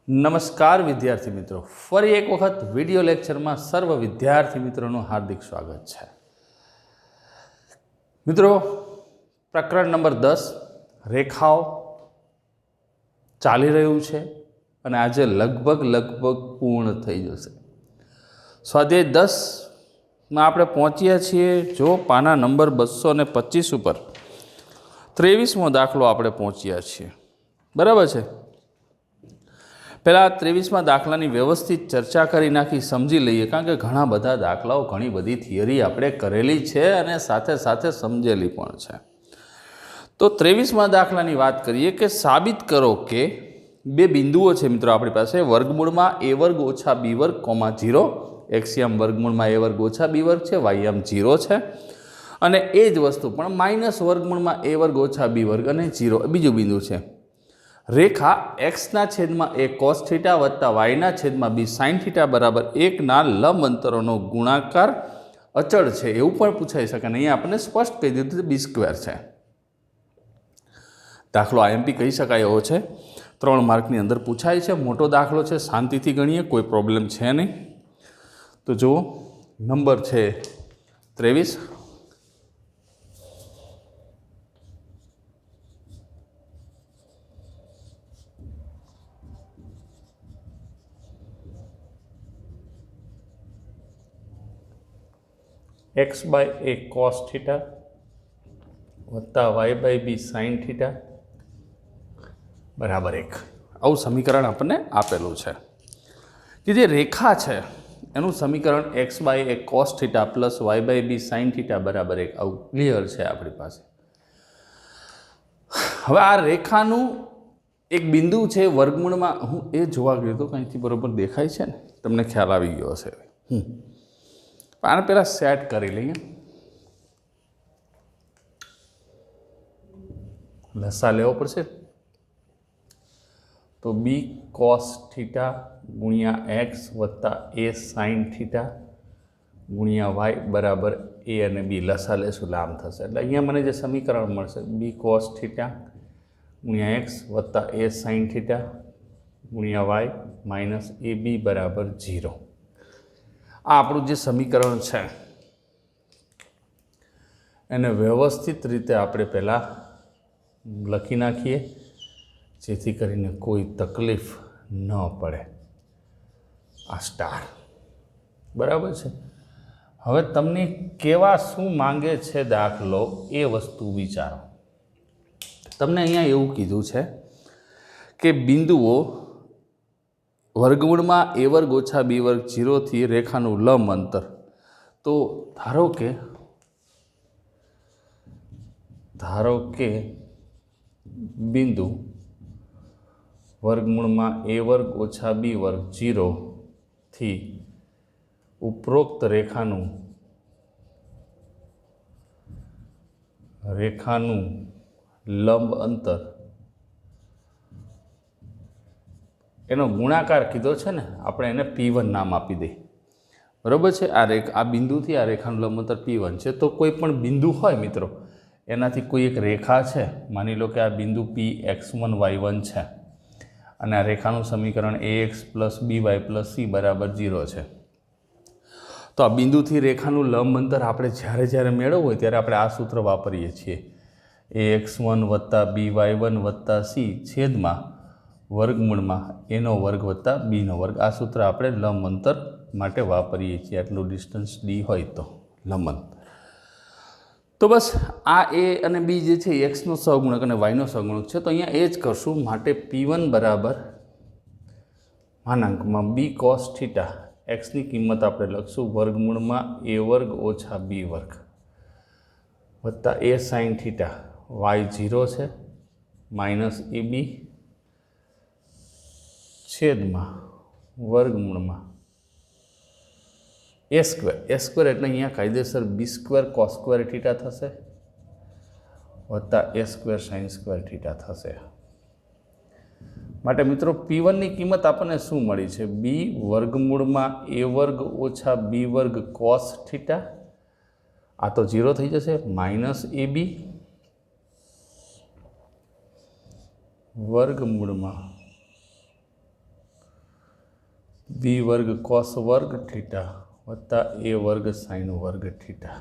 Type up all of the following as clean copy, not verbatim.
नमस्कार विद्यार्थी मित्रों, फरी एक वखत विडियो लेक्चर में सर्व विद्यार्थी मित्रों हार्दिक स्वागत है। मित्रों, प्रकरण नंबर 10 रेखाओं चाली रह्यु छे अने आजे लगभग पूर्ण थई जशे। स्वाध्याय 10 में आपणे पहोंच्या छीए जो पाना नंबर 225 पर 23मो दाखलो आपणे पहोंच्या छीए। बराबर छे। पहला 23मा दाखलानी व्यवस्थित चर्चा करी नाखी, समझी लईए, कारण के घणा बधा दाखलाओ घणी बधी थियरी आपणे करेली छे अने साथे साथे समझेली पण छे। तो 23मा दाखलानी वात करीए के साबित करो के बे बिंदुओ छे मित्रों आपणी पासे वर्गमूळमां a वर्ग ओछा b वर्ग, 0, एक्सियम वर्गमूळमां a वर्ग ओछा b वर्ग छे, वायम 0 छे अने ए ज वस्तु पण माइनस वर्गमूळमां a वर्ग ओछा b वर्ग अने 0 बीजुं बिंदु छे। रेखा एक्स ना छेद में ए कॉस थीटा वत्ता वाय ना छेद में बी साइन थीटा बराबर 1 ना लंब अंतरों गुणाकार अचल है एवं पण पूछाई सके। अहीं आपने स्पष्ट कही दीधुं बी स्क्वेर है। दाखलो आईएमपी कही शकाय एवो छे, 3 मार्कनी अंदर पूछाय छे। मोटो दाखलो छे, शांतिथी गणीए, कोई प्रॉब्लम है नहीं। तो जो नंबर है 23, x by a cos theta वत्ता y by b sine theta बराबर 1 आવું समीकरण आपने आपेलू है कि जे रेखा है एनु समीकरण x by a cos theta plus y by b sine theta बराबर 1 आવું क्लियर है अपनी पास। हवे आ रेखानु एक बिंदु है वर्गमूल में, हूँ ए जोवा गयो तो कहीं बराबर देखाय है ने, तमने ख्याल आवी गयो हशे। आने पहला सेट करी लीए। लसा लेवो पड़शे तो बी कॉस थीटा गुणिया एक्स वत्ता ए साइन थीटा गुणिया वाय बराबर ए अने बी लसा लेशुं એટલે આમ થશે। એટલે અહીંયા મને જે સમીકરણ મળશે બી કોસ થીટા ગુણ્યા एक्स વત્તા ए साइन थीटा गुणिया वाय माइनस ए बी बराबर 0। आ આપણું જે સમીકરણ છે એને વ્યવસ્થિત રીતે આપણે પહેલાં લખી નાખીએ જેથી કરીને કોઈ તકલીફ ન પડે। આ સ્ટાર બરાબર છે। હવે તમને કેવા શું માંગે છે દાખલો એ વસ્તુ વિચારો। તમને અહીંયા એવું કીધું છે કે બિંદુઓ वर्गमूल में ए वर्ग ओछा बी वर्ग 0 थी रेखानु लंब अंतर। तो धारो के बिंदु वर्गमूल में ए वर्ग ओछा बी वर्ग 0 थी उपरोक्त रेखानु लंब अंतर एनो गुणाकार कीधो छे ने, आपणे एने P1 नाम आपी दे। बराबर है। आ बिंदु थी आ रेखानुं लंब अंतर P1 है। तो कोई पण बिंदु होय मित्रों एनाथी कोई एक रेखा है, मानी लो कि आ बिंदु P x1 y1 है अने आ रेखानुं समीकरण ax plus by plus c बराबर 0 है। तो आ बिंदु थी रेखानुं लंब अंतर आपणे ज्यारे ज्यारे मेळववुं होय त्यारे आपणे आ सूत्र वापरीए छीए, ax1 वत्ता by1 वत्ता c छेदमां वर्गमूल में ए नो वर्ग वत्ता बी नो वर्ग। आ सूत्र आपणे लंब अंतर माटे वापरीए छीए। आटलुं डिस्टन्स डी होय तो लंब अंतर। तो बस आ ए अने बी जे छे एक्स नो सहगुणक अने वाय नो सहगुणक छे। तो अहींया ए ज करशुं। माटे P1 बराबर मानांक में बी कॉस थीटा एक्स नी किंमत आपणे लखशुं वर्गमूल में ए वर्ग ओछा बी वर्ग वत्ता ए साइन थीटा वाय 0 है माइनस ए बी छेद में वर्गमूल में ए स्क्वेर एटले अहींया कायदेसर B square cos square theta थशे वत्ता ए स्क्वेर साइन स्क्वेर थीटा थशे। माटे मित्रों P1 नी किंमत आपने शुं मळी छे, बी वर्गमूल में ए वर्ग ओछा बी वर्ग कॉस थीटा, आ तो 0 थई जशे, माइनस ए बी वर्गमूल में बी वर्ग कॉस वर्ग थीटा वत्ता ए वर्ग साइन वर्ग थीटा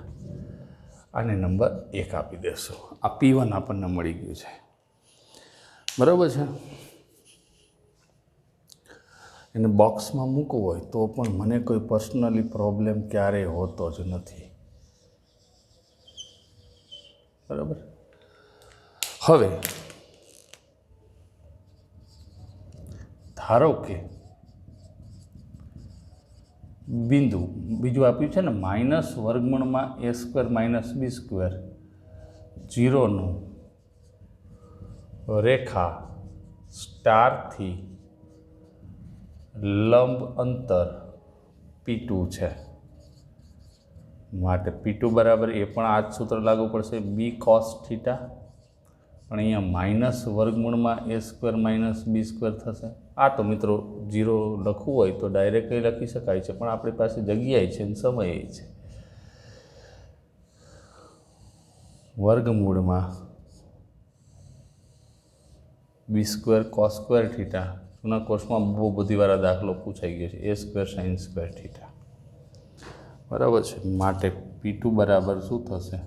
आने नंबर 1 आपी देशो। आ P1 आपने मळी गयुं छे, बराबर है। एने बॉक्स में मूकवो होय तो पण मने कोई पर्सनली प्रॉब्लम क्यारे होतो ज नथी, बराबर। हवे धारो के बिंदु बीजू आप्युं छे ने माइनस वर्गमूल में A square minus B square 0 नु रेखा स्टार थी लंब अंतर P2 है, माटे P2 बराबर ए पण आज सूत्र लागू पड़े बी कॉस थीटा, पण अहींया माइनस वर्गमूल में A square minus B square थशे। आ तो मित्रों 0 लखवुं होय तो डायरेक्ट लखी शकाय छे, पण आपणी पासे जग्याए छे ने समयए छे। वर्गमूल में B square cos square theta, जूना कोर्स में बहु बधी वारा दाखलो पूछाई गयो छे, A square sine square theta, बराबर है। माटे P2 बराबर शू थशे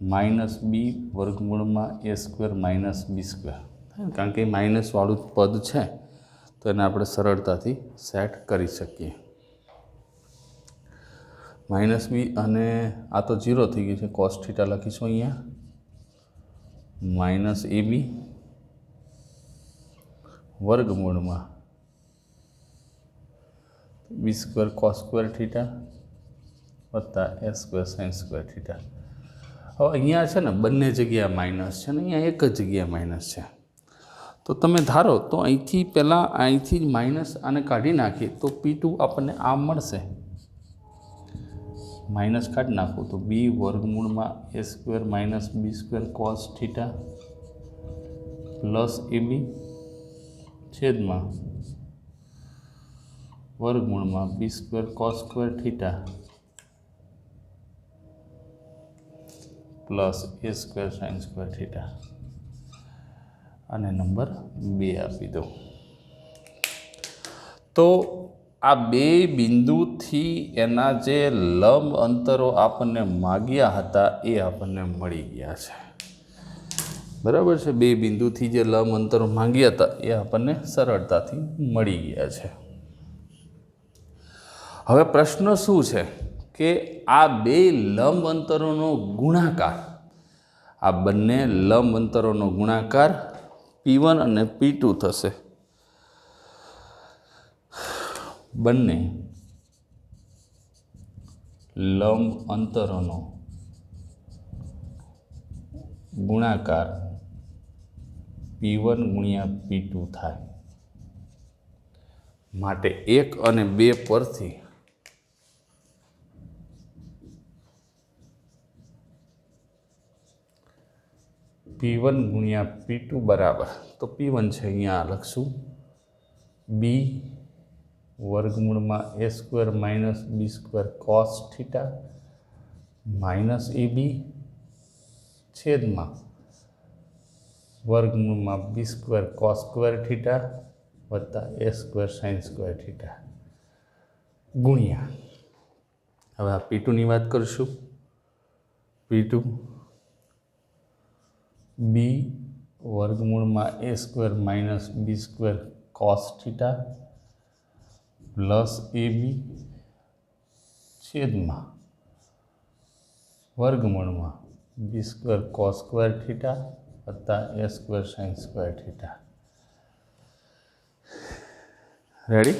माइनस बी वर्गमूल में A square minus B square, कारण के माइनस वालू पद है तो एने आपणे सरलताथी सेट करी सकीए। माइनस बी अने आ तो 0 थी गई है, कॉस थीटा लखीशुं अहींया माइनस ए बी वर्गमूल में B square cos square theta वत्ता ए स्क्वेर साइन स्क्वेर थीटा। हवे अहींया छे ने बंने जग्याए माइनस है, अहींया एक ज जग्याए माइनस है, तो तमे धारो तो अहींथी पहला अहींथी माइनस आने काढी नाखीए तो P2 आपने आ मळशे, माइनस काढी नाखो तो बी वर्गमूल में A square minus B square cos theta plus A B छेद में वर्गमूल में B square cos square theta plus A square sine square theta आने नंबर 2 आपी दो। तो आ बे बिंदु थी एना जे लंब अंतरो आपने माग्या हता ए आपने मळी गया छे, बराबर है। बे बिंदु थी जे लंब अंतरो मांग्या था ए आपने सरलताथी मळी गया छे। हवे प्रश्न शू छे के आ बे लंब अंतरोनो गुणाकार, आ बंने लंब अंतरोनो गुणाकार P1 અને P2 थशे। बंने लंब अंतरोनो गुणाकार P1 गुणिया P2 थाय, माटे 1 અને 2 परथी P1 गुणिया P2 बराबर, तो P1 है अहींया लखशुं बी वर्गमूल में A square minus B square cos theta minus A B छेद में वर्गमूल में B square cos square theta वत्ता ए स्क्वेर साइन स्क्वेर थीटा गुणिया हवे आ P2 नी वात करशुं P2 बी वर्गमूल में A square minus B square cos theta plus A B छेद में वर्गमूल में B square cos square theta वत्ता ए square sine square theta. Ready?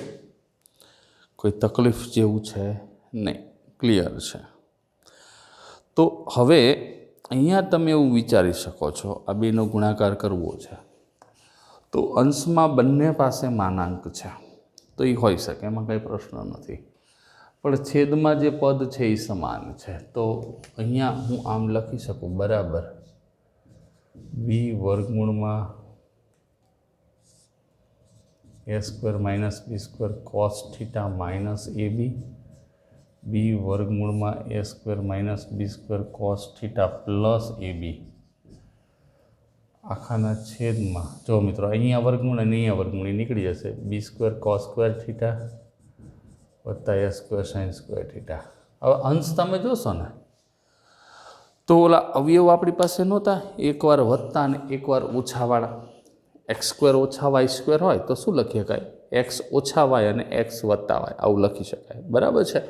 कोई तकलीफ जेवुं छे नहीं, क्लियर है। तो हवे अहींया तमे एवुं विचारी शको छो आ बेनो गुणाकार करवो छे तो अंश में बंने पासे मानांक है तो ये होई शके, एमां कई प्रश्न नहीं, पण छेद में जे पद है समान है तो अहींया हूँ आम लखी सकूँ बराबर बी वर्गमूल में A square minus B square cos theta minus A B वर्गमूल में A square minus B square cos theta plus A B આખાના છેદમાં જો મિત્રો અહીંયા વર્ગમૂળ અને અહીંયા વર્ગમૂળ નીકળી જશે બી સ્ક્વેર કોસ સ્ક્વેર થીટા વત્તા A square sine square theta. હવે અંશ તમે જોશો ને તો ઓલા અવયવ આપણી પાસે નહોતા, એકવાર વત્તા અને એકવાર ઓછાવાળા. એક્સ સ્ક્વેર ઓછા વાય સ્ક્વેર હોય તો શું લખી શકાય? એક્સ ઓછા વાય અને એક્સ વત્તા વાય આવું લખી શકાય. બરાબર છે.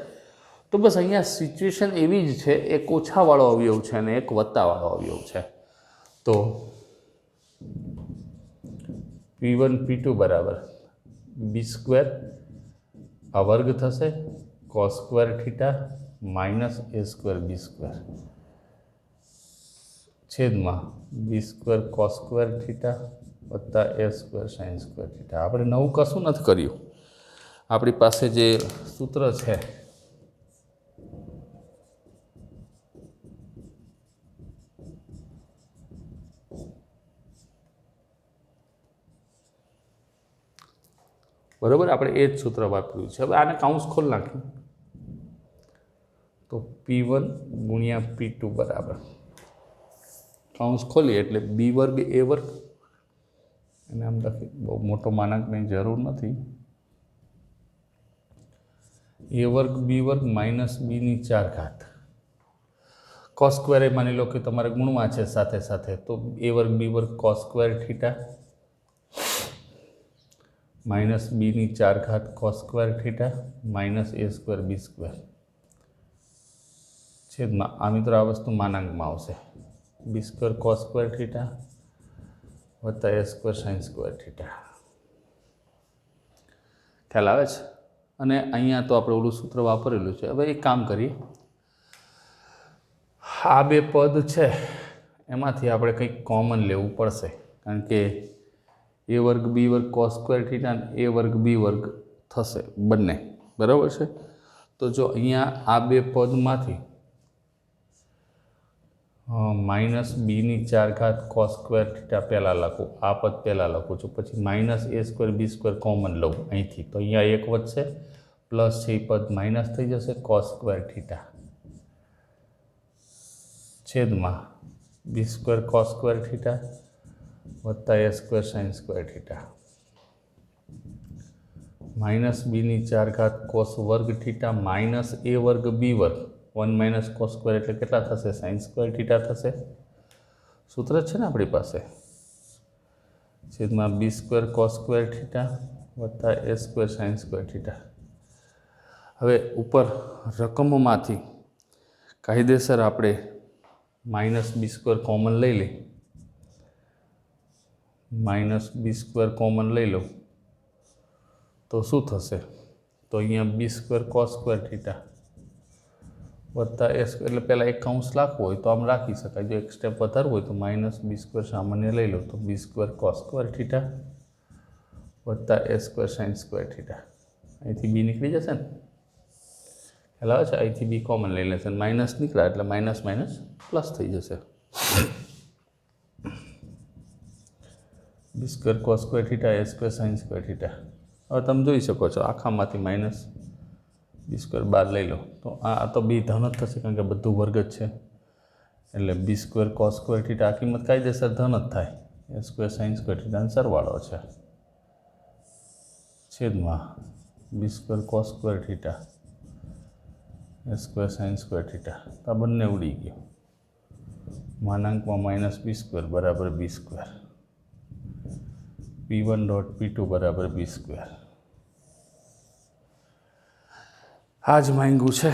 તો બસ અહીંયા સિચ્યુએશન એવી જ છે, એક ઓછાવાળો અવયવ છે અને એક વત્તાવાળો અવયવ છે. તો P1 P2 બરાબર બી સ્ક્વેર આ વર્ગ થશે કોસ સ્ક્વેર થીટા માઇનસ એ સ્ક્વેર બી સ્ક્વેર છેદમાં B square cos square theta વત્તા A square sine square theta. આપણે નવું કશું નથી કર્યું. આપણી પાસે જે સૂત્ર છે બરાબર, આપણે એ જ સૂત્ર વાપર્યું છે. હવે આને કાઉન્સ ખોલ નાખ્યું તો P1 ગુણ્યા P2 બરાબર કાઉન્સ ખોલીએ એટલે બી વર્ગ એ વર્ગ, અને આમ લખી બહુ મોટો માનાંકની જરૂર નથી, એ વર્ગ બી વર્ગ માઇનસ બીની 4 ઘાત કોસ સ્ક્વેર એ માની લો કે તમારે ગુણમાં છે સાથે સાથે, તો એ વર્ગ બી વર્ગ કોસ સ્ક્વેર થીટા માઇનસ બીની 4 ઘાત કોસ સ્ક્વેર થીટા માઇનસ એ સ્ક્વેર બી સ્ક્વેર છેદમાં આ મિત્રો આ વસ્તુ માનાંકમાં આવશે બી સ્ક્વેર કોસ સ્ક્વેર થીટા વત્તા A square sine square theta. ખ્યાલ આવે છે? અને અહીંયા તો આપણે ઓલું સૂત્ર વાપરેલું છે. હવે એક કામ કરીએ, આ બે પદ છે એમાંથી આપણે કંઈક કોમન લેવું પડશે, કારણ કે એ વર્ગ બી વર્ગ કોસ સ્ક્વેર થીટા અને એ વર્ગ બી વર્ગ થશે બંને. બરાબર છે. તો જો અહીંયા આ બે પદમાંથી માઇનસ બીની 4 ઘાત કોસ સ્ક્વેર થીટા પહેલાં લખું, આ પદ પહેલાં લખું છું, પછી માઇનસ એ સ્ક્વેર બી સ્ક્વેર કોમન લઉં અહીંથી, તો અહીંયા એક વધશે પ્લસ છે એ પદ માઇનસ થઈ જશે કોસ સ્ક્વેર થીટા છેદમાં B square cos square theta વત્તા A square sine square theta minus બીની 4 ઘાત કોસ વર્ગ થીટા માઇનસ એ વર્ગ બી વર્ગ 1 માઇનસ કોસ સ્ક્વેર એટલે કેટલા થશે? સાઇન સ્ક્વેર થીટા થશે. સૂત્ર છે ને આપણી પાસે, છેદમાં B square cos square theta વત્તા A square sine square theta. હવે ઉપર રકમમાંથી કાયદેસર આપણે માઇનસ બી સ્ક્વેર કોમન લઈ લઈએ, માઇનસ બી સ્ક્વેર કોમન લઈ લો તો શું થશે? તો અહીંયા બી સ્ક્વેર કોસ સ્ક્વેર થીટા વત્તા એ સ્ક્વેર, એટલે પહેલાં એક કાઉન્સ રાખવું હોય તો આમ રાખી શકાય, જો એક સ્ટેપ વધારવું હોય તો માઇનસ બી સ્ક્વેર સામાન્ય લઈ લો તો બી સ્ક્વેર કોસ સ્ક્વેર થીટા વત્તા A square sine square theta. અહીંથી બી નીકળી જશે ને, ખ્યાલ આવે છે? અહીંથી બી કોમન લઈ લેશે, માઇનસ નીકળ્યા એટલે માઇનસ માઇનસ પ્લસ થઈ જશે. બી સ્ક્વેર કોસ સ્ક્વેર થીટા એ સ્ક્વેર સાઇન સ્ક્વેર થીટા. હવે તમે જોઈ શકો છો આખામાંથી માઇનસ બી સ્ક્વેર બાર લઈ લો તો આ તો બી ધન જ થશે, કારણ કે બધું વર્ગ જ છે, એટલે બી સ્ક્વેર કોસ સ્ક્વેર થીટા આ કિંમત કાયદેસર ધન જ થાય. એ સ્ક્વેર સાઇન સ્ક્વેર થીટાનો સરવાળો છે છેદમાં B square cos square theta એ સ્ક્વેર સાઇન સ્ક્વેર થીટા. તો આ બંને ઉડી ગયું, માનાંકમાં માઇનસ બી સ્ક્વેર બરાબર બી સ્ક્વેર, P1 ડોટ P2 બરાબર બી સ્ક્વેર. આ જ માંગ્યું છે,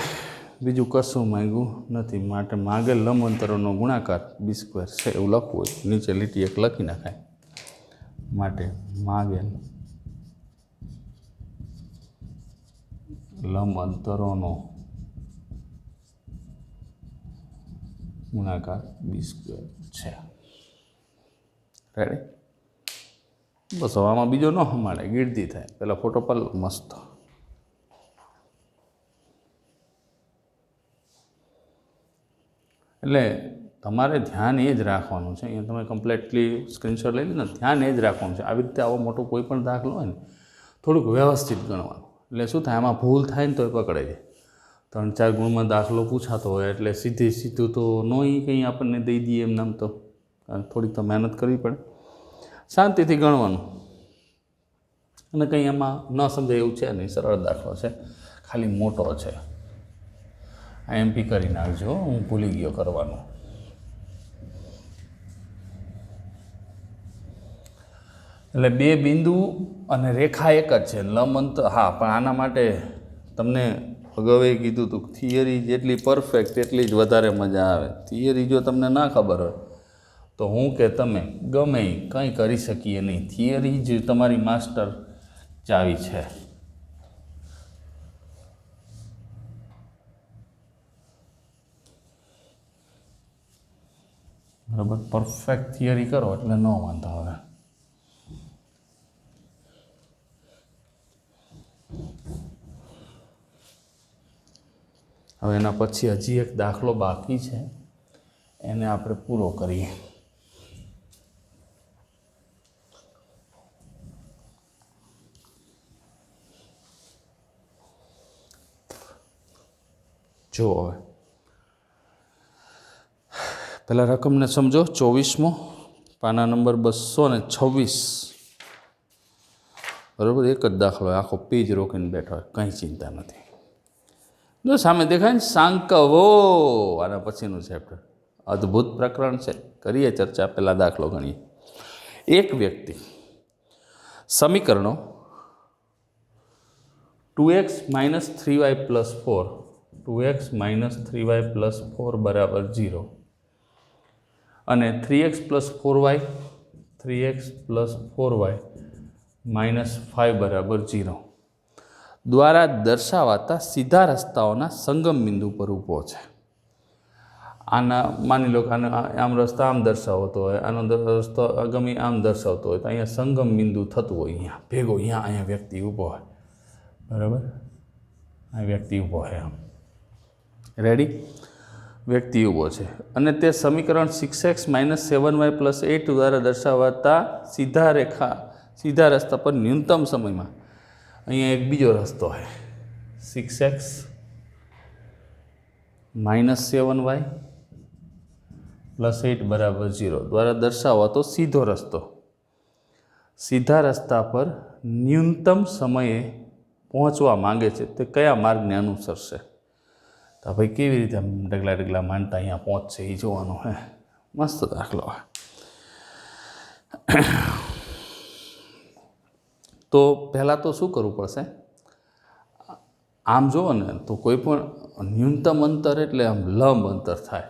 બીજું કશું માંગ્યું નથી. માટે માગેલ લંબ અંતરોનો ગુણાકાર બી સ્ક્વેર છે એવું લખવું હોય નીચે લીટી એક લખી નાખાય. માટે માગેલ લંબ અંતરોનો ગુણાકાર બી સ્ક્વેર છે. રેડી? બસ હવે આમાં બીજો ન હમાડે, ગીર્દી થાય. પેલા ફોટો પર મસ્ત. એટલે તમારે ધ્યાન એ જ રાખવાનું છે. અહીંયા તમે કમ્પ્લીટલી સ્ક્રીનશોટ લઈ લીધો ને, ધ્યાન એ જ રાખવાનું છે. આવી રીતે આવો મોટો કોઈ પણ દાખલો હોય ને થોડુંક વ્યવસ્થિત ગણવાનું. એટલે શું થાય, આમાં ભૂલ થાય ને તો એ પકડે જાય. 3-4 ગુણમાં દાખલો પૂછાતો હોય એટલે સીધું તો નહીં કંઈ આપણને દઈ દઈએ એમ નામ તો કારણ થોડીક તો મહેનત કરવી પડે. શાંતિથી ગણવાનું અને કંઈ એમાં ન સમજાય એવું છે નહીં, સરળ દાખલો છે, ખાલી મોટો છે. આ એમપી કરી નાખજો, હું ભૂલી ગયો કરવાનું. એટલે બે બિંદુ અને રેખા એક જ છે, લંબ અંતર. હા, પણ આના માટે તમને અગાઉ કીધું હતું, થિયરી જેટલી પરફેક્ટ એટલી જ વધારે મજા આવે. થિયરી જો તમને ના ખબર હોય તો હું કે તમે ગમે કંઈ કરી શકીએ નહીં. થિયરી જ તમારી માસ્ટર ચાવી છે. બરાબર, પરફેક્ટ થિયરી કરો એટલે ન વાંધો આવે. હવે એના પછી હજી એક દાખલો બાકી છે, એને આપણે પૂરો કરીએ. જો હવે પહેલાં રકમને સમજો. 24મો, પાના નંબર 226. બરાબર, એક જ દાખલો, આખો પેજ રોકીને બેઠો હોય, કંઈ ચિંતા નથી. જો સામે દેખાય ને, સાંકવો, આના પછીનું ચેપ્ટર અદ્ભુત પ્રકરણ છે. કરીએ ચર્ચા, પહેલાં દાખલો ગણીએ. એક વ્યક્તિ સમીકરણો 2x - 3y + 4 2x - 3y + 4 = 0 અને 3x + 4y - 5 = 0 દ્વારા દર્શાવાતા સીધા રસ્તાઓના સંગમ બિંદુ પર ઊભો છે. આના માની લો કે આમ રસ્તો આમ દર્શાવતો હોય, આનો રસ્તો ગમે આમ દર્શાવતો હોય, તો અહીંયા સંગમ બિંદુ થતું હોય, અહીંયા ભેગો, અહીંયા વ્યક્તિ ઊભો હોય. બરાબર, આ વ્યક્તિ ઊભો હોય, આમ રેડી, વ્યક્તિ ઊભો છે. અને તે સમીકરણ 6x - 7y + 8 દ્વારા દર્શાવાતા સીધા રસ્તા પર ન્યૂનતમ સમયમાં અહીંયા એક બીજો રસ્તો હોય, 6x - 7y + 8 = 0 દ્વારા દર્શાવાતો સીધો રસ્તો સીધા રસ્તા પર ન્યૂનતમ સમયે પહોંચવા માંગે છે, તે કયા માર્ગને અનુસરશે? તો ભાઈ કેવી રીતે ડગલા માંડતા અહીંયા પહોંચશે એ જોવાનું. હે, મસ્ત દાખલો. તો પહેલાં તો શું કરવું પડશે? આમ જુઓ ને તો કોઈ પણ ન્યૂનતમ અંતર એટલે આમ લંબ અંતર થાય.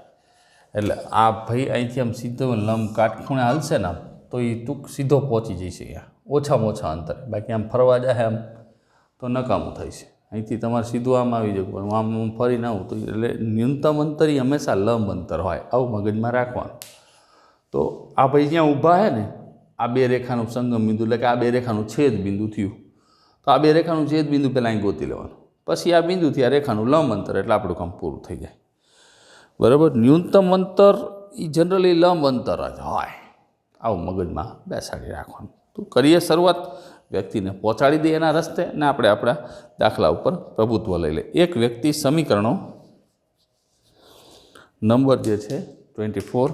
એટલે આ ભાઈ અહીંથી આમ સીધો લંબ કાટખૂણે હાલશે ને, તો એ ટૂંક સીધો પહોંચી જશે અહીંયા ઓછામાં ઓછા અંતરે. બાકી આમ ફરવા જાય આમ તો નકામું થાય છે. અહીંથી તમારે સીધું આમ આવી જાય, પણ આમ ફરીને આવું તો એટલે ન્યૂનતમ અંતર એ હંમેશા લંબ અંતર હોય, આવું મગજમાં રાખવાનું. તો આ ભાઈ જ્યાં ઊભા છે ને, આ બે રેખાનું સંગમ બિંદુ, એટલે કે આ બે રેખાનું છેદ બિંદુ થયું. તો આ બે રેખાનું છેદ બિંદુ પહેલાં અહીં ગોતી લેવાનું, પછી આ બિંદુથી આ રેખાનું લંબ અંતર, એટલે આપણું કામ પૂરું થઈ જાય. બરાબર, ન્યૂનતમ અંતર એ જનરલી લંબ અંતર જ હોય, આવું મગજમાં બેસાડી રાખવાનું. તો કરીએ શરૂઆત, વ્યક્તિને પહોંચાડી દઈએ એના રસ્તે, ને આપણે આપણા દાખલા ઉપર પ્રભુત્વ લઈ લઈએ. એક વ્યક્તિ સમીકરણો નંબર જે છે 24,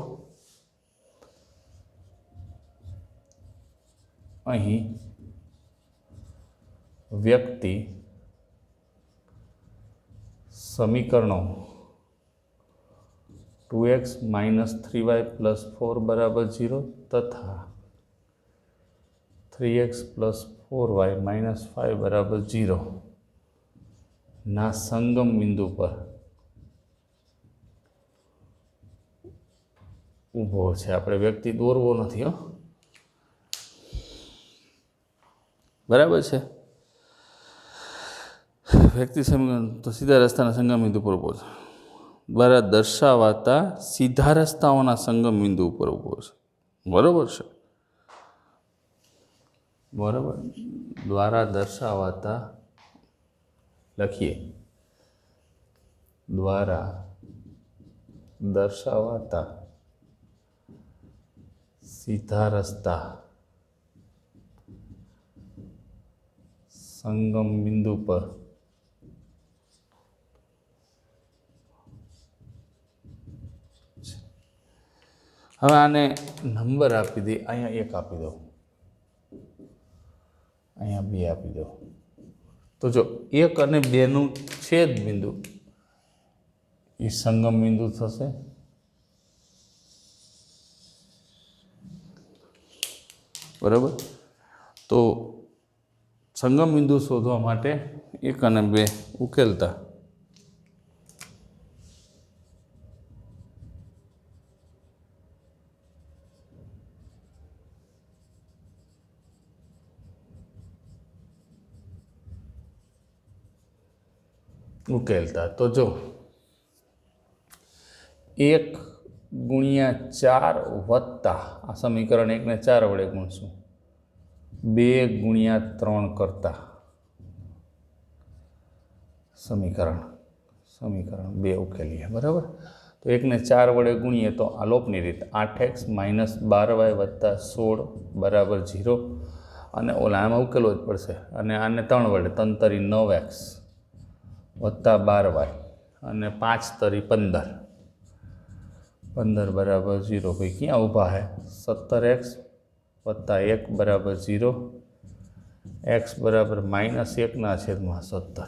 અહીં વ્યક્તિ સમીકરણો 2x - 3y + 4 = 0 તથા 3x + 4y - 5 = 0 ના સંગમ બિંદુ પર ઊભો છે. આપણે વ્યક્તિ દોરવો નથી, હો, બરાબર છે. વ્યક્તિ સમીકરણ તો સીધા રસ્તાના સંગમ બિંદુ પર ઊભો છે, દ્વારા દર્શાવાતા સીધા રસ્તાઓના સંગમ બિંદુ ઉપર ઊભો છે. બરાબર છે, બરાબર. દ્વારા દર્શાવાતા લખીએ, દ્વારા દર્શાવાતા સીધા રસ્તા સંગમ બિંદુ પર હવે આને નંબર આપી દઈએ, અહીંયા 1 આપી દો, અહીંયા 2 આપી દો. તો જો 1 અને 2નું છેદ બિંદુ એ સંગમ બિંદુ થશે. બરાબર. તો સંગમ બિંદુ શોધવા માટે 1 અને 2 ઉકેલતા તો જો 1 ગુણ્યા 4 વત્તા આ સમીકરણ 1 ને 4 વડે ગુણશું, 2 ગુણ્યા 3 કરતા સમીકરણ 2 ઉકેલીએ. બરાબર. તો 1 ને 4 વડે ગુણીએ તો આ લોપની રીત 8x માઇનસ 12y વત્તા 16 બરાબર 0, અને ઓલા આમાં ઉકેલવો જ પડશે. અને આને 3 વડે 3 તરી 9x વત્તા 12y અને 5 તરી 15 બરાબર 0. ભાઈ ક્યાં ઊભા છે? 17x વત્તા 1 બરાબર 0, x બરાબર -1/17.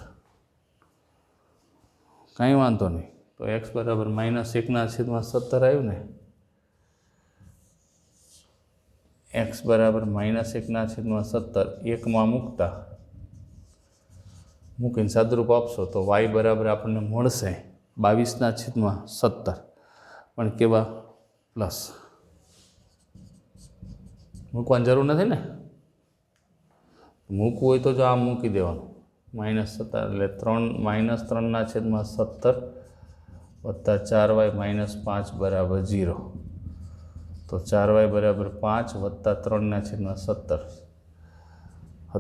કાંઈ વાંધો નહીં. તો x બરાબર -1/17 આવ્યું ને, x બરાબર -1/17 1માં મૂકીને સાદુરૂપ આપશો તો y બરાબર આપણને મળશે 22/17, પણ કેવા પ્લસ. મૂકવાની જરૂર નથી ને, મૂકવું હોય તો જો આમ મૂકી દેવાનું -17 એટલે 3/17 વત્તા 4y -5 બરાબર 0. તો 4y બરાબર 5 વત્તા 3/17, 17 ×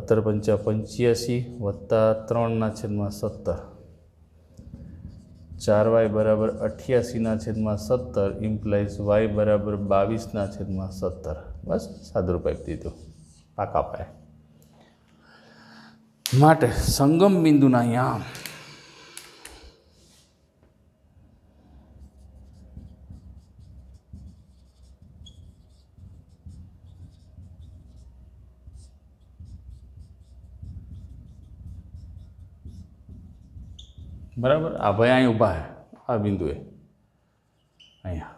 5 = 85 વત્તા 3/17, 4y બરાબર 88/17 ઇમ્પ્લાઇઝ y બરાબર 22/17. બસ સાદુરૂપ આપી દીધું પાકા પાયે. માટે સંગમ બિંદુના અહીંયા બરાબર આ ભાઈ અહીં ઊભા છે આ બિંદુએ અહીંયા.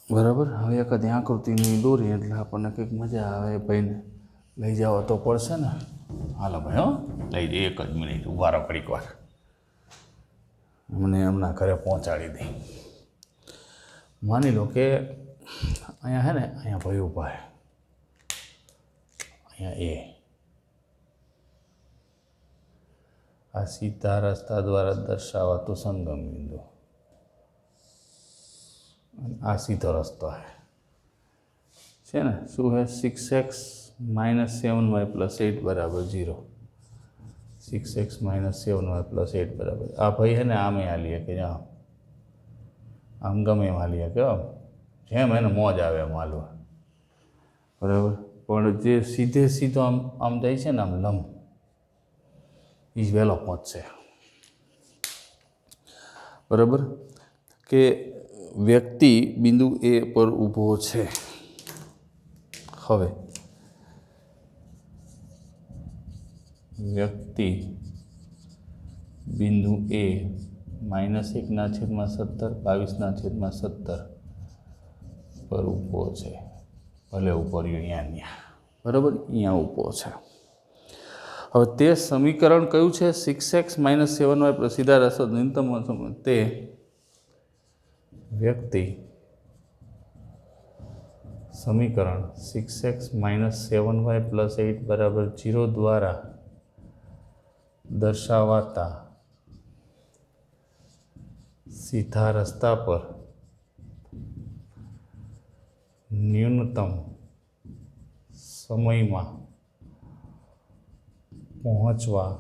બરાબર. હવે એકાદી આકૃતિની દોરી એટલે આપણને કંઈક મજા આવે. ભાઈને લઈ જવા તો પડશે ને. હાલો ભાઈ, હો લઈ જઈએ. 1 જ મિનિટ ઉભા રહો ઘડીક વાર, મને એમના ઘરે પહોંચાડી દઈ. માની લો કે અહીંયા છે ને, અહીંયા ભાઈ ઊભા છે, અહીંયા આ સીધા રસ્તા દ્વારા દર્શાવાતું સંગમ બિંદુ, આ સીધો રસ્તો છે ને. શું છે? 6x - 7y + 8 બરાબર 0. 6x - 7y + 8 બરાબર. આ ભાઈ છે ને આમે હાલીએ કે જ્યાં આમ ગમે એમ હાલીએ કે જેમ એને મોજ આવે એમ હાલવા. બરાબર. પણ જે સીધો આમ જાય છે ને, આમ લંબ, એ જ વહેલો પહોંચશે. બરાબર. કે વ્યક્તિ બિંદુ એ પર ઊભો છે. હવે વ્યક્તિ બિંદુ એ -1/17 22/17 પર ઊભો છે. ભલે ઉપર અહીંયા, બરાબર, અહીંયા ઊભો છે. હવે તે સમીકરણ કયું છે? 6x - 7y સીધા રસ્તો ન્યૂનતમ. તે વ્યક્તિ સમીકરણ 6x - 7y + 8 બરાબર 0 દ્વારા દર્શાવાતા સીધા રસ્તા પર ન્યૂનતમ સમયમાં પહોંચવા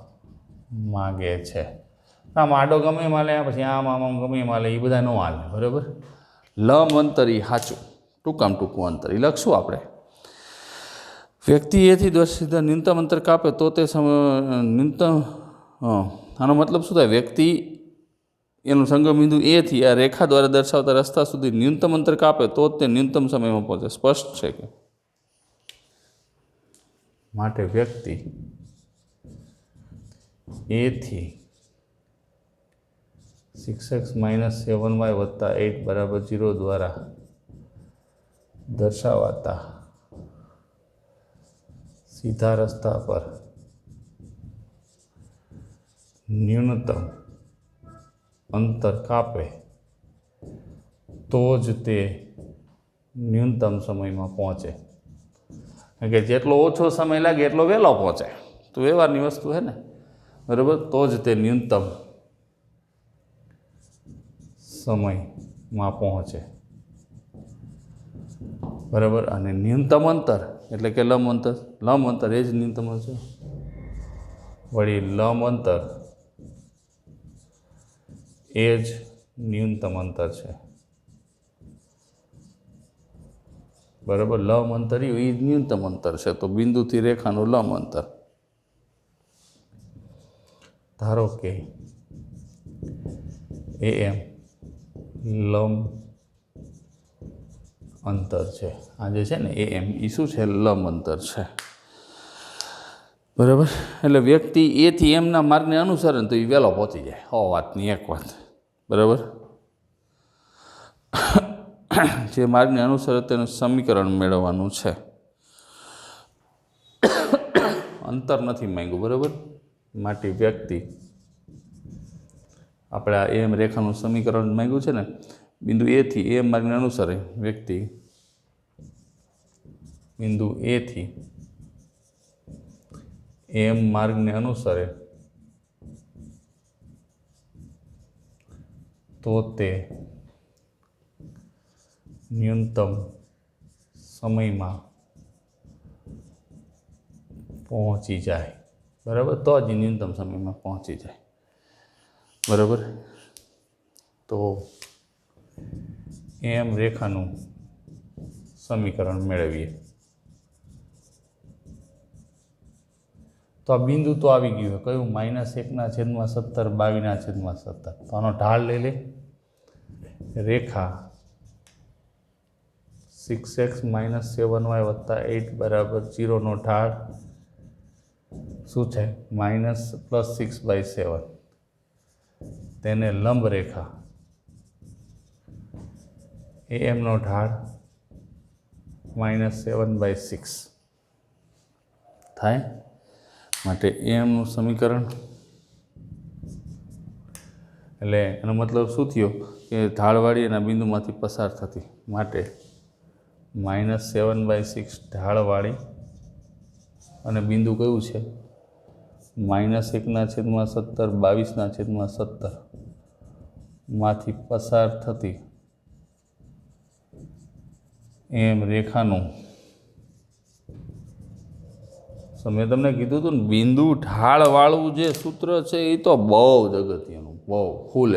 માગે છે. આમ આડો ગમે એમાં લે, પછી આમ ગમે એમાં લે, એ બધા ન હાલે. બરાબર. લંબ અંતર એ સાચું, ટૂંકું અંતર એ લખશું આપણે. વ્યક્તિ એથી સીધા ન્યૂનતમ અંતર કાપે તો તે ન્યૂનતમ, આનો મતલબ શું થાય? વ્યક્તિ એનું સંગમ બિંદુ એથી આ રેખા દ્વારા દર્શાવતા રસ્તા સુધી ન્યૂનતમ અંતર કાપે તો જ તે ન્યૂનતમ સમયમાં પહોંચે. સ્પષ્ટ છે કે માટે વ્યક્તિ એથી 6x - 7y + 8 = 0 દ્વારા દર્શાવાતા સીધા રસ્તા પર ન્યૂનતમ અંતર કાપે તો જ તે ન્યૂનતમ સમયમાં પહોંચે. કારણ કે જેટલો ઓછો સમય લાગે એટલો વહેલો પહોંચે, તો વ્યવહારની વસ્તુ છે ને, બરાબર. તો જ તે ન્યૂનતમ સમયમાં પહોંચે, બરાબર. અને ન્યૂનતમ અંતર એટલે કે લંબ અંતર એ જ ન્યૂનતમ છે. વળી લંબ અંતર એ જ ન્યૂનતમ અંતર છે, બરાબર. લંબ અંતર એ જ ન્યૂનતમ અંતર છે. તો બિંદુથી રેખાનું લંબ અંતર, ધારો કે AM લંબ અંતર છે. આ જે છે ને AM એ શું છે? લંબ અંતર છે, બરાબર. એટલે વ્યક્તિ એથી એમના માર્ગને અનુસરે તો એ વહેલો પહોંચી જાય. વાતની એક વાત, બરાબર. જે માર્ગને અનુસરે તેનું સમીકરણ મેળવવાનું છે. અંતર નથી માંગ્યું, બરાબર. માટે વ્યક્તિ આપણે આ એમ રેખાનું સમીકરણ માંગ્યું છે ને, બિંદુ એથી એમ માર્ગને અનુસરે વ્યક્તિ બિંદુ એથી એમ માર્ગને અનુસરે તો તે ન્યૂનતમ સમયમાં પહોંચી જાય, બરાબર. તો જ ન્યૂનતમ સમયમાં પહોંચી જાય, બરાબર. તો એમ રેખાનું સમીકરણ મેળવીએ. તો આ બિંદુ તો આવી ગયું. કયું? -1/17 22/17. તો આનો ઢાળ લઈ લે. રેખા 6x - 7y + 8 = 0 નો ઢાળ શું છે? -+6/7. તેને લંબ રેખા AM નો ઢાળ -7/6 થાય. માટે AM નું સમીકરણ એટલે એનો મતલબ શું થયો? કે ઢાળવાળી એના બિંદુમાંથી પસાર થતી, માટે -7/6 ઢાળવાળી, અને બિંદુ કયું છે? -1/17 22/17 માંથી પસાર થતી એમ રેખાનું, મેં તમને કીધું હતું ને, બિંદુ ઢાળવાળું જે સૂત્ર છે એ તો બહુ જ અગત્યનું, બહુ ફૂલ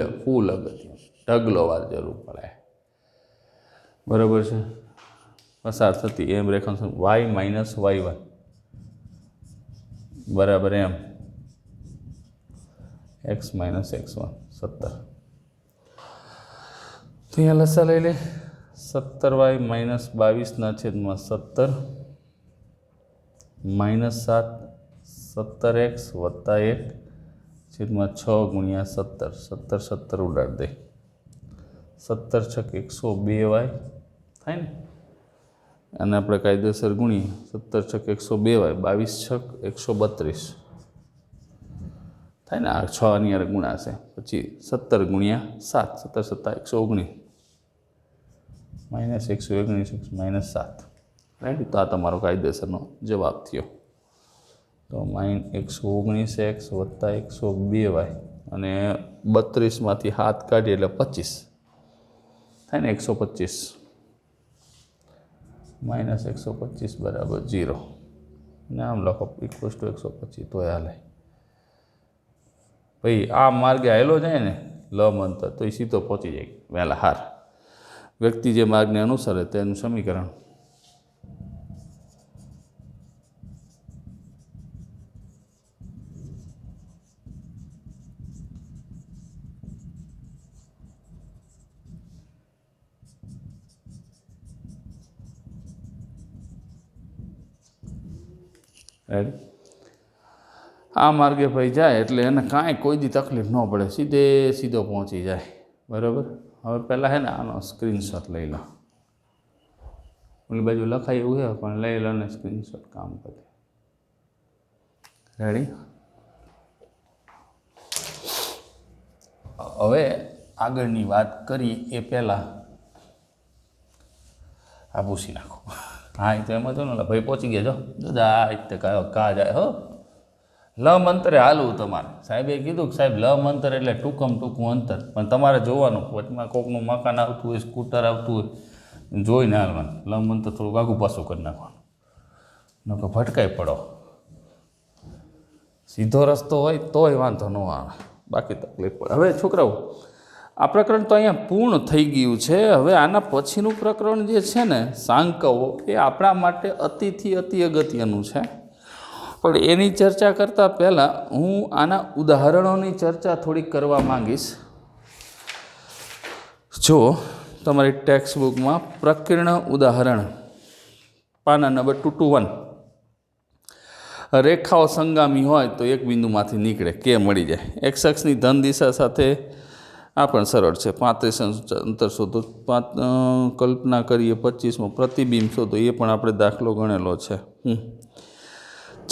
અગત્યનું, ઢગલો વાર જરૂર પડે, બરાબર છે. પસાર થતી એમ રેખાનું y - y1 બરાબર એમ x - x1 17. તો અહીંયા લસા લઈ લે. 17y - 22/17 -7 17x + 1/6 × 17 17 ઉડાડ દે. 17 × 102y થાય ને, અને આપણે કાયદેસર ગુણીએ. 17 × 102y 22 × 132 થાય ને. આ 6 ની યાર ગુણાશે. પછી 17 × 7 17 × 7 119 -119 -7 રાઈટ. તો આ તમારો કાયદેસરનો જવાબ થયો. તો -119x + 102y અને 32માંથી 7 કાઢીએ એટલે 25 થાય ને. 125 -125 = 0. અને આમ લખો =125 તો હાલે. ભાઈ આ માર્ગે હાલ્યો જાય ને લંબ અંતર, તો એ સીધો પહોંચી જાય વહેલા હાર. વ્યક્તિ જે માર્ગને અનુસરે તેનું સમીકરણ રેડી આ માર્ગે ભાઈ જાય એટલે એને કાંઈ કોઈ દી તકલીફ ન પડે, સીધો પહોંચી જાય. બરાબર. હવે પહેલાં છે ને આનો સ્ક્રીનશોટ લઈ લો. ઓલી બાજુ લખાય એવું છે પણ લઈ લો ને સ્ક્રીનશોટ કામ કરે. રેડી. હવે આગળની વાત કરી એ પહેલાં આ પૂછી નાખો. હા એ તો એમ હતું ને ભાઈ પહોંચી ગયા જો દાદા એટલે કા જાય હો લમ અંતરે હાલવું તમારે. સાહેબે કીધું કે સાહેબ લમ અંતર એટલે ટૂંકું અંતર, પણ તમારે જોવાનું વચમાં કોકનું મકાન આવતું હોય, સ્કૂટર આવતું હોય, જોઈને હાલવાનું. લમ અંતર થોડુંક આગું પાછું કરી નાખવાનું, નકર ભટકાઈ પડો. સીધો રસ્તો હોય તોય વાંધો ન આવે, બાકી તકલીફ પડે. હવે છોકરાઓ આ પ્રકરણ તો અહીંયા પૂર્ણ થઈ ગયું છે. હવે આના પછીનું પ્રકરણ જે છે ને સાંકવો, એ આપણા માટે અતિથી અતિ અગત્યનું છે. પણ એની ચર્ચા કરતાં પહેલાં હું આના ઉદાહરણોની ચર્ચા થોડીક કરવા માંગીશ. જો તમારી ટેક્સ્ટ બુકમાં પ્રકીર્ણ ઉદાહરણ પાના નંબર 221, રેખાઓ સંગામી હોય તો એક બિંદુમાંથી નીકળે કે મળી જાય. એક્સ અક્ષની ધન દિશા સાથે આ પણ સરળ છે. 35 અંતર શોધો, કલ્પના કરીએ 25મો પ્રતિબિંબ શોધો, એ પણ આપણે દાખલો ગણેલો છે.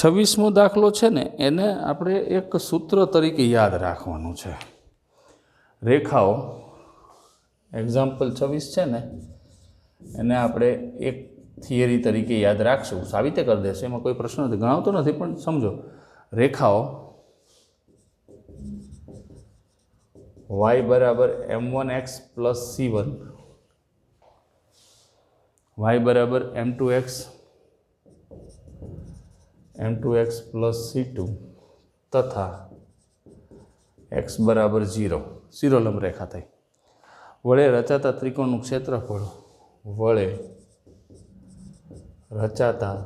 26મો દાખલો છે ને એને આપણે એક સૂત્ર તરીકે યાદ રાખવાનું છે. રેખાઓ એક્ઝામ્પલ 26 છે ને એને આપણે એક થિયરી તરીકે યાદ રાખશું. સાબિતે કરી દેશે, એમાં કોઈ પ્રશ્ન નથી, ગણાવતો નથી, પણ સમજો રેખાઓ y બરાબર m1x પ્લસ c1, y બરાબર m2x પ્લસ c2 તથા x બરાબર 0 શિરોલંબ રેખા થઈ. વળે રચાતા ત્રિકોણનું ક્ષેત્રફળ, વળે રચાતા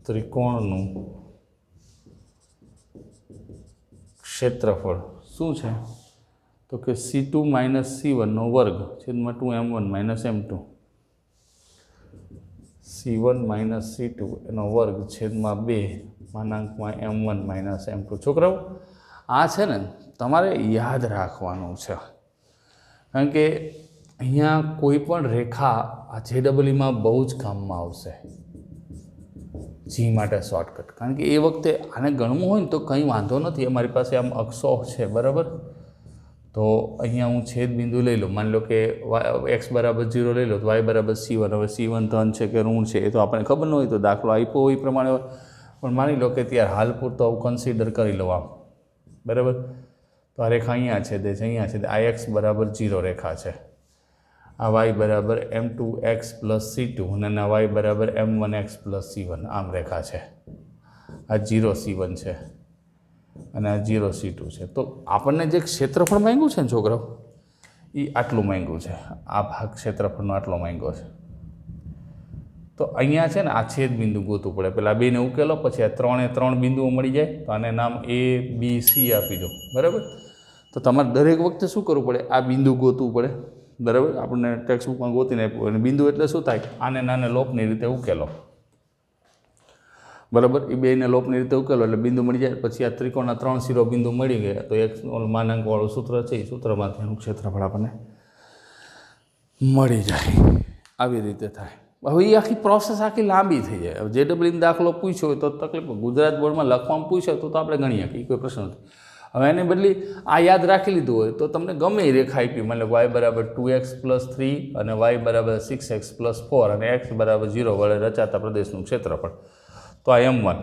ત્રિકોણનું ક્ષેત્રફળ શું છે તો કે c2 માઇનસ c1નો વર્ગ છેદમાં 2m1 minus m2, c1 minus c2 એનો વર્ગ છેદમાં 2 m1 માઇનસ m2. છોકરાઓ આ છે ને તમારે યાદ રાખવાનું છે, કારણ કે અહીંયા કોઈ પણ રેખા આ JEEમાં બહુ જ કામમાં આવશે. જી માટે શોર્ટકટ, કારણ કે એ વખતે આને ગણવું હોય ને તો કંઈ વાંધો નથી. અમારી પાસે આમ અક્ષો છે બરાબર, તો અહીંયા હું છેદ બિંદુ લઈ લઉં. માની લો કે x બરાબર 0 લઈ લો તો y બરાબર c1. હવે c1 ધન છે કે ઋણ છે એ તો આપણે ખબર ન હોય, તો દાખલો આપ્યો હોય એ પ્રમાણે હોય, પણ માની લો કે ત્યારે હાલ પૂરતો આવું કન્સિડર કરી લો આમ બરાબર. તો આ રેખા અહીંયા છે, તે અહીંયા છે, આ x બરાબર 0 રેખા છે, આ y બરાબર m2x પ્લસ c2 અને આ y બરાબર m1x પ્લસ c1 આમ રેખા છે. આ 0 c1 છે અને આ 0 c2 છે. તો આપણને જે ક્ષેત્રફળ માંગ્યું છે ને છોકરાઓ, એ આટલું માંગ્યું છે. આ ભાગ ક્ષેત્રફળનો આટલો માંગ્યો છે. તો અહીંયા છે ને આ છેદ બિંદુ ગોતવું પડે. પહેલાં આ બેને ઉકેલો, પછી આ 3 બિંદુઓ મળી જાય તો આને નામ a b c આપી દો બરાબર. તો તમારે દરેક વખતે શું કરવું પડે, આ બિંદુ ગોતવું પડે બરાબર. આપણને ટેક્સ્ટ બુકમાં ગોતીને આપ્યું, અને બિંદુ એટલે શું થાય, આને નાને લોપની રીતે ઉકેલો બરાબર. એ બેને લોપની રીતે ઉકેલો એટલે બિંદુ મળી જાય. પછી આ ત્રિકોણના 3 શિરોબિંદુ મળી ગયા તો એક માનાંકવાળું સૂત્ર છે, એ સૂત્રમાંથી એનું ક્ષેત્રફળ આપણને મળી જાય. આવી રીતે થાય. હવે એ આખી પ્રોસેસ આખી લાંબી થઈ જાય. હવે JEE દાખલો પૂછ્યો હોય તો તકલીફ, ગુજરાત બોર્ડમાં લખવામાં પૂછ્યો તો આપણે ગણીએ કે કોઈ પ્રશ્ન નથી. હવે એને બદલી આ યાદ રાખી લીધું હોય તો તમને ગમે એ રેખા આપી, મતલબ y બરાબર 2x પ્લસ 3 અને y બરાબર 6x પ્લસ 4 અને x બરાબર 0 વડે રચાતા પ્રદેશનું ક્ષેત્રફળ. તો આ m1,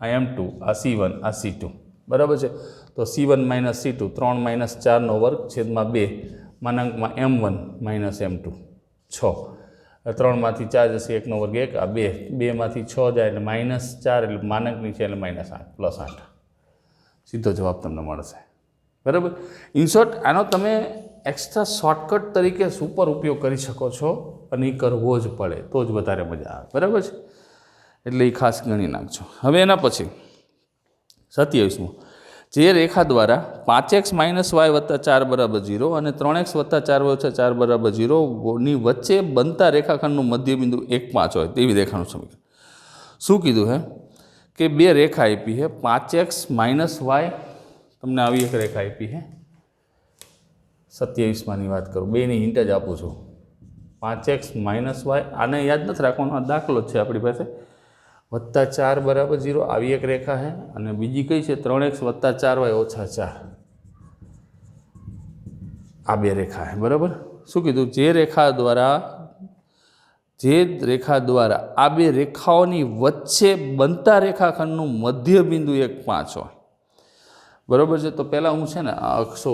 આ m2, આ c1, આ c2 બરાબર છે. તો c1 માઇનસ c2 3 માઇનસ 4નો વર્ગ છેદમાં 2 માનાંકમાં m1 માઇનસ m2 6. 3માંથી 4 જશે, 1નો વર્ગ 1, આ 2, 2માંથી 6 જાય એટલે -4 એટલે માનાંકની છે એટલે -8 પ્લસ 8. સીધો જવાબ તમને મળશે બરાબર. ઇનશોર્ટ આનો તમે એક્સ્ટ્રા શોર્ટકટ તરીકે સુપર ઉપયોગ કરી શકો છો, અને એ કરવો જ પડે તો જ વધારે મજા આવે બરાબર છે. એટલે એ ખાસ ગણી નાખજો. હવે એના પછી 27મો, જે રેખા દ્વારા 5x માઇનસ y વત્તા 4 બરાબર 0 અને 3x વત્તા 4 વત્તા 4 બરાબર 0ની વચ્ચે બનતા રેખાખંડનું મધ્યબિંદુ 1, 5 હોય તેવી રેખાનું સમીકરણ. શું કીધું હે, કે બે રેખા આપી છે 5x - y, તમને આવી એક રેખા આપી છે 27 વાત કરું, બેની હિન્ટ જ આપું છું. 5x - y, આને યાદ નથી રાખવાનો, આ દાખલો જ છે આપણી પાસે. +4 = 0 આવી એક રેખા છે. અને બીજી કઈ છે 3x + 4y - 4, આ બે રેખા છે. બરાબર. શું કીધું? જે રેખા દ્વારા આ બે રેખાઓની વચ્ચે બનતા રેખાખંડનું મધ્ય બિંદુ 1, 5 હોય. બરાબર છે. તો પહેલાં હું છે ને આ અક્ષો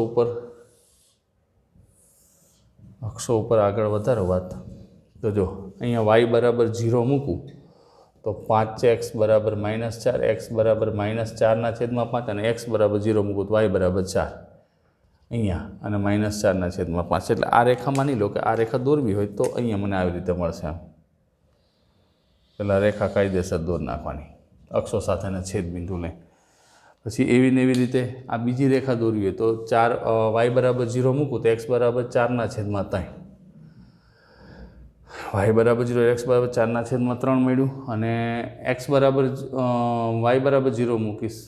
ઉપર આગળ વધારો વાત. તો જો અહીંયા y = 0 મૂકું તો 5x = -4, x = -4/5 અને x = 0 મૂકું તો y = 4 અહીંયા અને -4/5. એટલે આ રેખા માની લો કે આ રેખા દોરવી હોય તો અહીંયા મને આવી રીતે મળશે. આમ પહેલાં રેખા કાયદેસર દોર નાખવાની અક્ષો સાથેના છેદબિંદુ લઈ. પછી એવી ને એવી રીતે આ બીજી રેખા દોરવી હોય તો y = 0 મૂકું તો x = 4/3, y = 0, x = 4/3 મળ્યું. અને y = 0 મૂકીશ,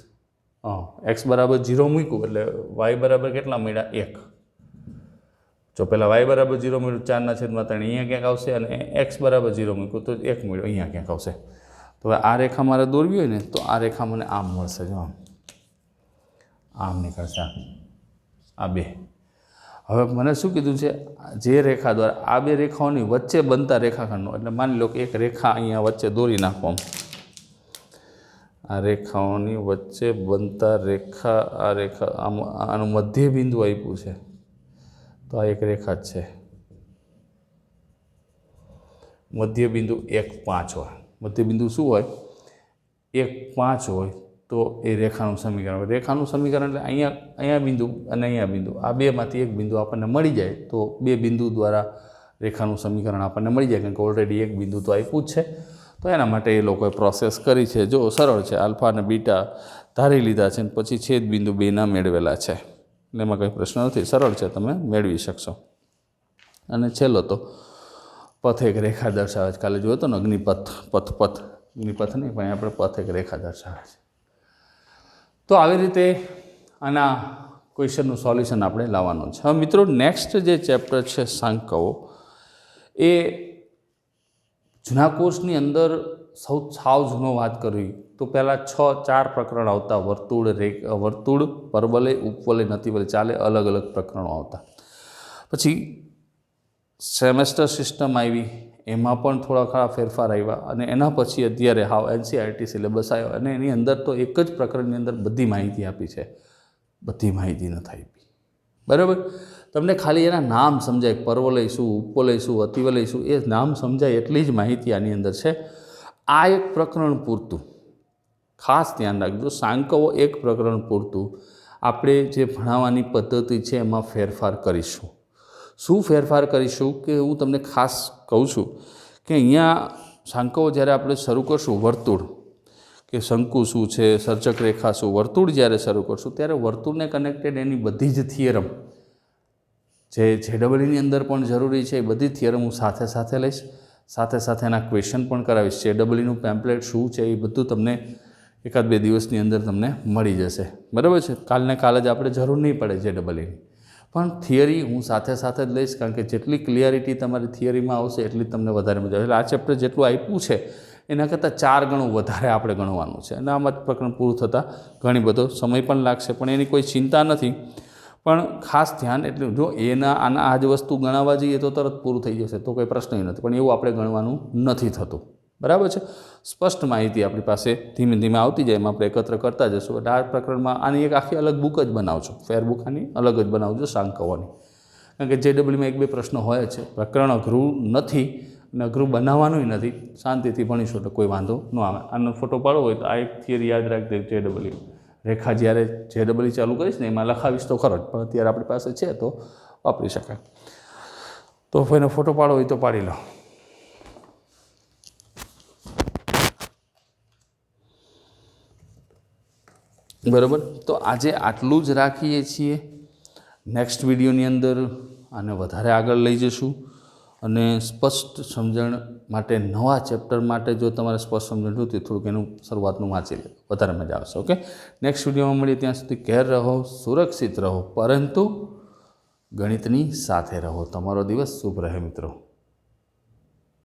x = 0 મૂક્યું એટલે y = કેટલા મળ્યા? 1. જો પહેલાં y = 0 મળ્યું 4/3 અહીંયા ક્યાંક આવશે, અને x = 0 મૂક્યું તો 1 મળ્યું અહીંયા ક્યાંક આવશે. તો હવે આ રેખા મારે દોરવી હોય ને તો આ રેખા મને આમ મળશે. જો આમ નીકળશે આ બે. હવે મને શું કીધું છે? જે રેખા દ્વારા આ બે રેખાઓની વચ્ચે બનતા રેખાખંડનો, એટલે માની લો કે એક રેખા અહીંયા વચ્ચે દોરી નાખો. આ રેખાઓની વચ્ચે બનતા આ રેખા આનું મધ્ય બિંદુ આપ્યું છે. તો આ એક રેખા જ છે. મધ્ય બિંદુ 1, 5 હોય. મધ્ય બિંદુ શું હોય? 1, 5 હોય તો એ રેખાનું સમીકરણ. રેખાનું સમીકરણ એટલે અહીંયા બિંદુ અને અહીંયા બિંદુ, આ બેમાંથી એક બિંદુ આપણને મળી જાય તો બે બિંદુ દ્વારા રેખાનું સમીકરણ આપણને મળી જાય, કારણ કે ઓલરેડી એક બિંદુ તો આપ્યું જ છે. તો એના માટે એ લોકોએ પ્રોસેસ કરી છે. જો સરળ છે, આલ્ફા અને બીટા ધારી લીધા છે અને પછી છેદબિંદુ બેના મેળવેલા છે. એટલે એમાં કંઈ પ્રશ્ન નથી, સરળ છે, તમે મેળવી શકશો. અને છેલ્લો તો પથ એક રેખા દર્શાવે છે. કાલે જોયો હતો ને અગ્નિપથ, અગ્નિપથ નહીં પણ આપણે પથ એક રેખા દર્શાવે છે. તો આવી રીતે આના ક્વેશ્ચનનું સોલ્યુશન આપણે લાવવાનું છે. હવે મિત્રો નેક્સ્ટ જે ચેપ્ટર છે સાંકળો, એ જૂના કોર્સની અંદર સાવ જૂનો વાત કરવી તો પહેલાં 4 પ્રકરણ આવતા. વર્તુળ, પરવલય, ઉપવલય, નતિવલય, ચાલે અલગ અલગ પ્રકરણો આવતા. પછી સેમેસ્ટર સિસ્ટમ આવી, એમાં પણ થોડા ઘણા ફેરફાર આવ્યા. અને એના પછી અત્યારે NCERT સિલેબસ આવ્યો અને એની અંદર તો એક જ પ્રકરણની અંદર બધી માહિતી આપી છે. બધી માહિતી નથી આપી. બરાબર. તમને ખાલી એના નામ સમજાય, પરવલય શું, ઉપવલય શું, અતિવલય શું, એ નામ સમજાય એટલી જ માહિતી આની અંદર છે. આ એક પ્રકરણ પૂરતું ખાસ ધ્યાન રાખજો. સાંકળો એક પ્રકરણ પૂરતું આપણે જે ભણાવવાની પદ્ધતિ છે એમાં ફેરફાર કરીશું. શું ફેરફાર કરીશું કે હું તમને ખાસ કહું છું કે અહીંયા સાંકળો જ્યારે આપણે શરૂ કરશું, વર્તુળ કે શંકુ શું છે, સર્જક રેખા શું, વર્તુળ જ્યારે શરૂ કરશું ત્યારે વર્તુળને કનેક્ટેડ એની બધી જ થિયરમ જે JEEની અંદર પણ જરૂરી છે એ બધી થિયરમ હું સાથે સાથે લઈશ. સાથે એના ક્વેશ્ચન પણ કરાવીશ. JEEનું પેમ્પલેટ શું છે એ બધું તમને 1-2 દિવસની અંદર તમને મળી જશે. બરાબર છે. કાલને કાલ જ આપણે જરૂર નહીં પડે JEEની, પણ થિયરી હું સાથે જ લઈશ, કારણ કે જેટલી ક્લિયરિટી તમારી થિયરીમાં આવશે એટલી તમને વધારે મજા આવે. એટલે આ ચેપ્ટર જેટલું આપ્યું છે એના કરતાં 4 ગણું વધારે આપણે ગણવાનું છે. અને આમાં જ પ્રકરણ પૂરું થતાં ઘણી બધો સમય પણ લાગશે, પણ એની કોઈ ચિંતા નથી. પણ ખાસ ધ્યાન એટલું, જો આના આ જ વસ્તુ ગણાવવા જઈએ તો તરત પૂરું થઈ જશે તો કોઈ પ્રશ્ન નથી, પણ એવું આપણે ગણવાનું નથી થતું. બરાબર છે. સ્પષ્ટ માહિતી આપણી પાસે ધીમે ધીમે આવતી જાય, એમાં આપણે એકત્ર કરતા જશું. એટલે આ પ્રકરણમાં આની એક આખી અલગ બુક જ બનાવજો, ફેર બુક આની અલગ જ બનાવજો સાંકળોની, કારણ કે JEEમાં 1-2 પ્રશ્નો હોય છે. પ્રકરણ અઘરું નથી અને અઘરું બનાવવાનું નથી. શાંતિથી ભણીશું એટલે કોઈ વાંધો ન આવે. આનો ફોટો પાડવો હોય તો આ એક થિયરી યાદ રાખી દે. JEE રેખા જ્યારે JEE ચાલુ કરીશ ને એમાં લખાવીશ તો ખરો જ, પણ અત્યારે આપણી પાસે છે તો વાપરી શકાય. તો એનો ફોટો પાડવો હોય તો પાડી લો. બરાબર. તો આજે આટલું જ રાખીએ છીએ. નેક્સ્ટ વિડીયોની અંદર આને વધારે આગળ લઈ જશું અને સ્પષ્ટ સમજણ માટે નવા ચેપ્ટર માટે જો તમારે સ્પષ્ટ સમજણ જોતી થોડુંક એનું શરૂઆતનું વાંચી લે, વધારે મજા આવશે. ઓકે, નેક્સ્ટ વિડીયોમાં મળીએ. ત્યાં સુધી ઘેર રહો, સુરક્ષિત રહો, પરંતુ ગણિતની સાથે રહો. તમારો દિવસ શુભ રહે મિત્રો.